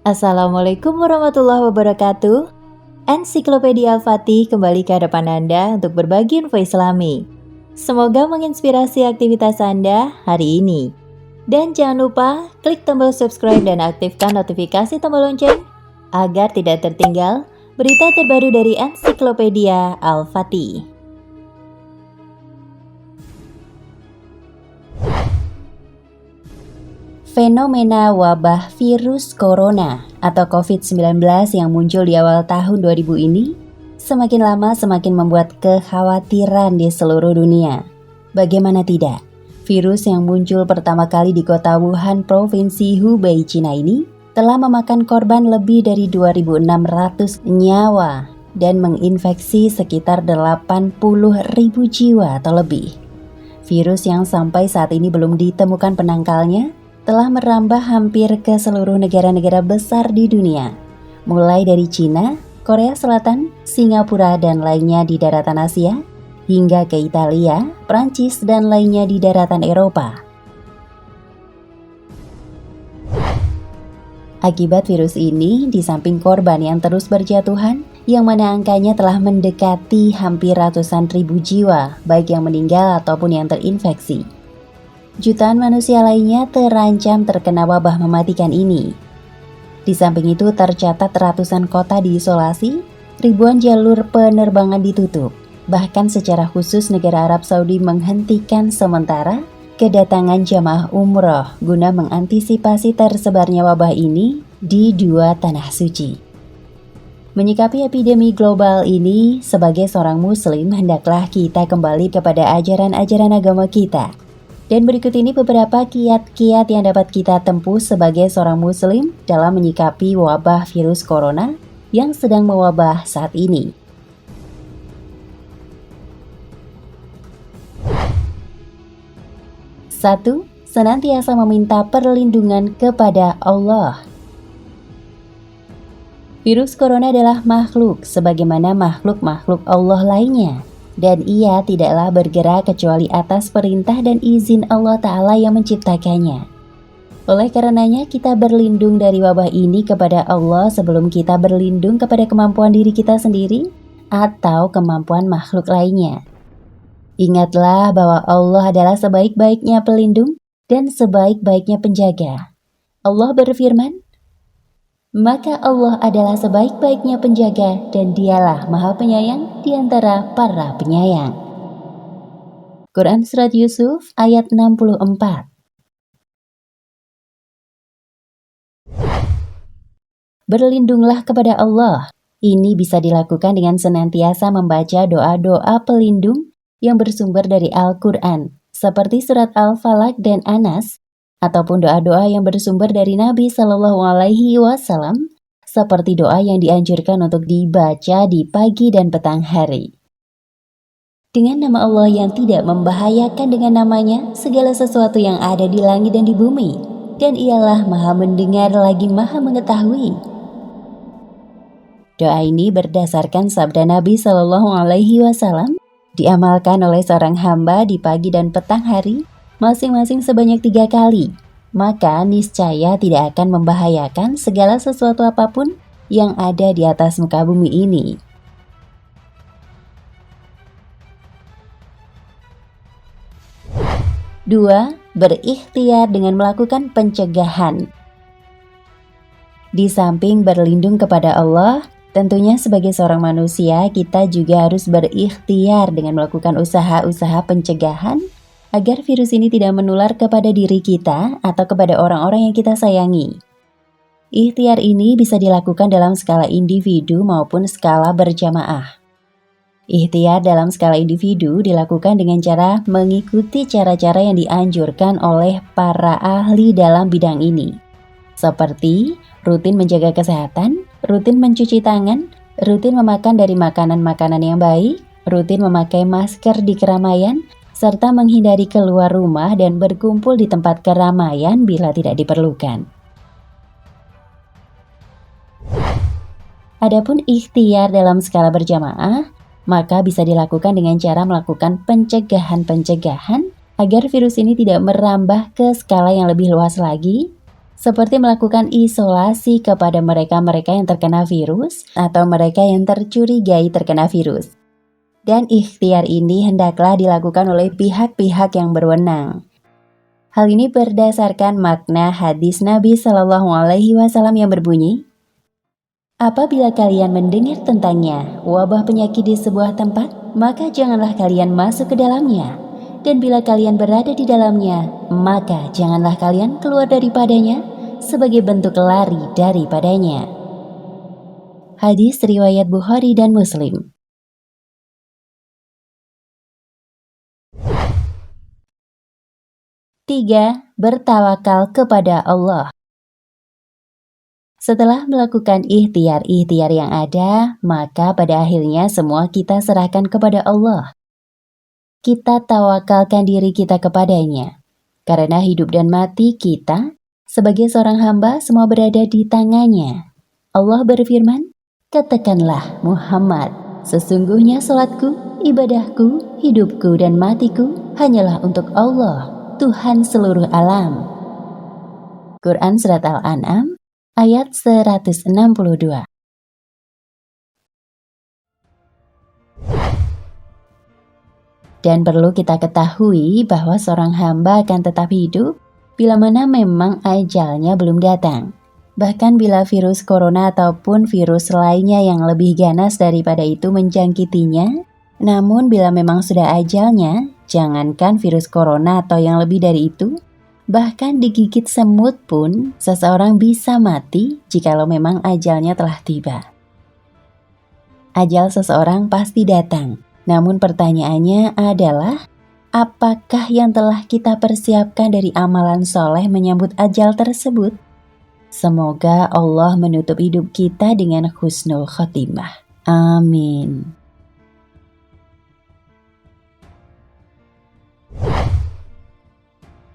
Assalamualaikum warahmatullahi wabarakatuh. Ensiklopedia Al-Fatih kembali ke hadapan Anda untuk berbagi info Islami. Semoga menginspirasi aktivitas Anda hari ini. Dan jangan lupa klik tombol subscribe dan aktifkan notifikasi tombol lonceng agar tidak tertinggal berita terbaru dari Ensiklopedia Al-Fatih. Fenomena wabah virus corona atau COVID-19 yang muncul di awal tahun 2000 ini semakin lama semakin membuat kekhawatiran di seluruh dunia. Bagaimana tidak? Virus yang muncul pertama kali di kota Wuhan, Provinsi Hubei, Cina ini telah memakan korban lebih dari 2.600 nyawa dan menginfeksi sekitar 80.000 jiwa atau lebih. Virus yang sampai saat ini belum ditemukan penangkalnya telah merambah hampir ke seluruh negara-negara besar di dunia, mulai dari Cina, Korea Selatan, Singapura, dan lainnya di daratan Asia, hingga ke Italia, Prancis, dan lainnya di daratan Eropa. Akibat virus ini, di samping korban yang terus berjatuhan, yang mana angkanya telah mendekati hampir ratusan ribu jiwa, baik yang meninggal ataupun yang terinfeksi. Jutaan manusia lainnya terancam terkena wabah mematikan ini. Di samping itu tercatat ratusan kota diisolasi, ribuan jalur penerbangan ditutup. Bahkan secara khusus negara Arab Saudi menghentikan sementara kedatangan jamaah umroh guna mengantisipasi tersebarnya wabah ini di dua tanah suci. Menyikapi epidemi global ini, sebagai seorang muslim hendaklah kita kembali kepada ajaran-ajaran agama kita. Dan berikut ini beberapa kiat-kiat yang dapat kita tempuh sebagai seorang muslim dalam menyikapi wabah virus corona yang sedang mewabah saat ini. Satu, senantiasa meminta perlindungan kepada Allah. Virus corona adalah makhluk sebagaimana makhluk-makhluk Allah lainnya. Dan ia tidaklah bergerak kecuali atas perintah dan izin Allah Ta'ala yang menciptakannya. Oleh karenanya kita berlindung dari wabah ini kepada Allah sebelum kita berlindung kepada kemampuan diri kita sendiri atau kemampuan makhluk lainnya. Ingatlah bahwa Allah adalah sebaik-baiknya pelindung dan sebaik-baiknya penjaga. Allah berfirman, maka Allah adalah sebaik-baiknya penjaga dan dialah maha penyayang di antara para penyayang. Quran Surat Yusuf ayat 64. Berlindunglah kepada Allah. Ini bisa dilakukan dengan senantiasa membaca doa-doa pelindung yang bersumber dari Al-Quran, seperti surat Al-Falaq dan Anas, ataupun doa-doa yang bersumber dari Nabi Shallallahu Alaihi Wasallam, seperti doa yang dianjurkan untuk dibaca di pagi dan petang hari. Dengan nama Allah yang tidak membahayakan dengan namanya segala sesuatu yang ada di langit dan di bumi, dan ialah maha mendengar lagi maha mengetahui. Doa ini berdasarkan sabda Nabi Shallallahu Alaihi Wasallam, diamalkan oleh seorang hamba di pagi dan petang hari, masing-masing sebanyak 3 kali, maka niscaya tidak akan membahayakan segala sesuatu apapun yang ada di atas muka bumi ini. Dua, berikhtiar dengan melakukan pencegahan. Di samping berlindung kepada Allah, tentunya sebagai seorang manusia kita juga harus berikhtiar dengan melakukan usaha-usaha pencegahan agar virus ini tidak menular kepada diri kita atau kepada orang-orang yang kita sayangi. Ikhtiar ini bisa dilakukan dalam skala individu maupun skala berjamaah. Ikhtiar dalam skala individu dilakukan dengan cara mengikuti cara-cara yang dianjurkan oleh para ahli dalam bidang ini. Seperti rutin menjaga kesehatan, rutin mencuci tangan, rutin memakan dari makanan-makanan yang baik, rutin memakai masker di keramaian, serta menghindari keluar rumah dan berkumpul di tempat keramaian bila tidak diperlukan. Adapun ikhtiar dalam skala berjamaah, maka bisa dilakukan dengan cara melakukan pencegahan-pencegahan agar virus ini tidak merambah ke skala yang lebih luas lagi, seperti melakukan isolasi kepada mereka-mereka yang terkena virus atau mereka yang tercurigai terkena virus. Dan ikhtiar ini hendaklah dilakukan oleh pihak-pihak yang berwenang. Hal ini berdasarkan makna hadis Nabi Shallallahu Alaihi Wasallam yang berbunyi, apabila kalian mendengar tentangnya wabah penyakit di sebuah tempat, maka janganlah kalian masuk ke dalamnya. Dan bila kalian berada di dalamnya, maka janganlah kalian keluar daripadanya sebagai bentuk lari daripadanya. Hadis riwayat Bukhari dan Muslim. Tiga, bertawakal kepada Allah. Setelah melakukan ikhtiar-ikhtiar yang ada, maka pada akhirnya semua kita serahkan kepada Allah. Kita tawakalkan diri kita kepadanya. Karena hidup dan mati kita, sebagai seorang hamba, semua berada di tangannya. Allah berfirman, katakanlah Muhammad, sesungguhnya salatku, ibadahku, hidupku dan matiku hanyalah untuk Allah, Tuhan seluruh alam. Quran Surat Al-An'am ayat 162. Dan perlu kita ketahui bahwa seorang hamba akan tetap hidup bila mana memang ajalnya belum datang. Bahkan bila virus corona ataupun virus lainnya yang lebih ganas daripada itu menjangkitinya, namun bila memang sudah ajalnya, jangankan virus corona atau yang lebih dari itu, bahkan digigit semut pun seseorang bisa mati jikalau memang ajalnya telah tiba. Ajal seseorang pasti datang, namun pertanyaannya adalah, apakah yang telah kita persiapkan dari amalan soleh menyambut ajal tersebut? Semoga Allah menutup hidup kita dengan husnul khotimah. Amin.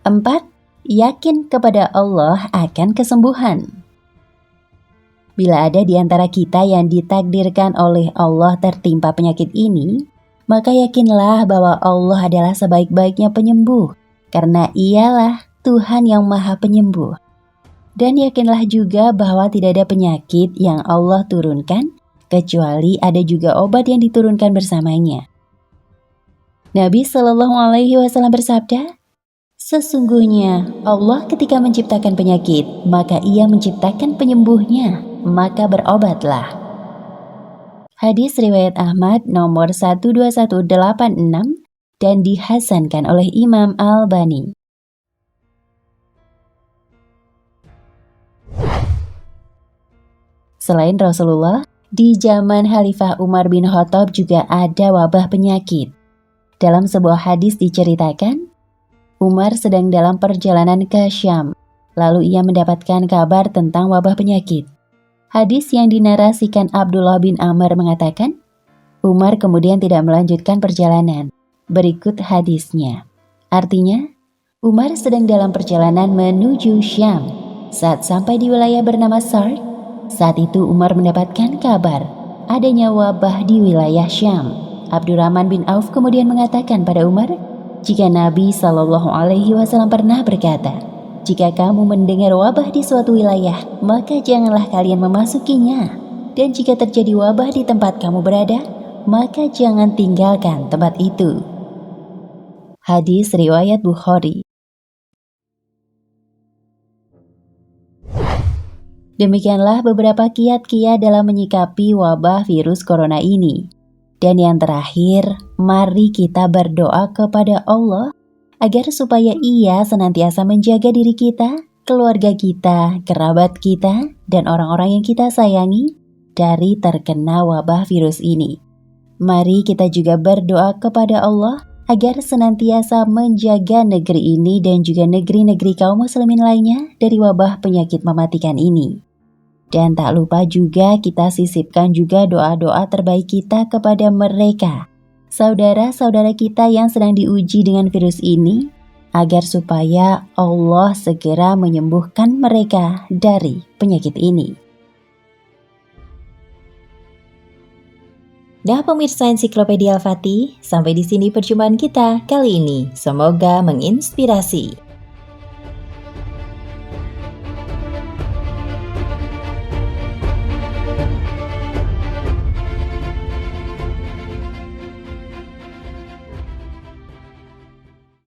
Empat, yakin kepada Allah akan kesembuhan. Bila ada di antara kita yang ditakdirkan oleh Allah tertimpa penyakit ini, maka yakinlah bahwa Allah adalah sebaik-baiknya penyembuh, karena Ialah Tuhan yang Maha Penyembuh. Dan yakinlah juga bahwa tidak ada penyakit yang Allah turunkan, kecuali ada juga obat yang diturunkan bersamanya. Nabi Shallallahu Alaihi Wasallam bersabda, sesungguhnya Allah ketika menciptakan penyakit, maka Ia menciptakan penyembuhnya, maka berobatlah. Hadis riwayat Ahmad nomor 12186 dan dihasankan oleh Imam Al-Albani. Selain Rasulullah, di zaman Khalifah Umar bin Khattab juga ada wabah penyakit. Dalam sebuah hadis diceritakan, Umar sedang dalam perjalanan ke Syam, lalu ia mendapatkan kabar tentang wabah penyakit. Hadis yang dinarasikan Abdullah bin Amr mengatakan, Umar kemudian tidak melanjutkan perjalanan. Berikut hadisnya. Artinya, Umar sedang dalam perjalanan menuju Syam. Saat sampai di wilayah bernama Sard, saat itu Umar mendapatkan kabar adanya wabah di wilayah Syam. Abdurrahman bin Auf kemudian mengatakan pada Umar, jika Nabi Shallallahu Alaihi Wasallam pernah berkata, jika kamu mendengar wabah di suatu wilayah, maka janganlah kalian memasukinya. Dan jika terjadi wabah di tempat kamu berada, maka jangan tinggalkan tempat itu. Hadis riwayat Bukhari. Demikianlah beberapa kiat-kiat dalam menyikapi wabah virus corona ini. Dan yang terakhir, mari kita berdoa kepada Allah agar supaya Ia senantiasa menjaga diri kita, keluarga kita, kerabat kita, dan orang-orang yang kita sayangi dari terkena wabah virus ini. Mari kita juga berdoa kepada Allah agar senantiasa menjaga negeri ini dan juga negeri-negeri kaum muslimin lainnya dari wabah penyakit mematikan ini. Dan tak lupa juga kita sisipkan juga doa-doa terbaik kita kepada mereka, saudara-saudara kita yang sedang diuji dengan virus ini, agar supaya Allah segera menyembuhkan mereka dari penyakit ini. Dah pemirsa Ensiklopedia Al-Fatih, sampai di sini perjumpaan kita kali ini. Semoga menginspirasi.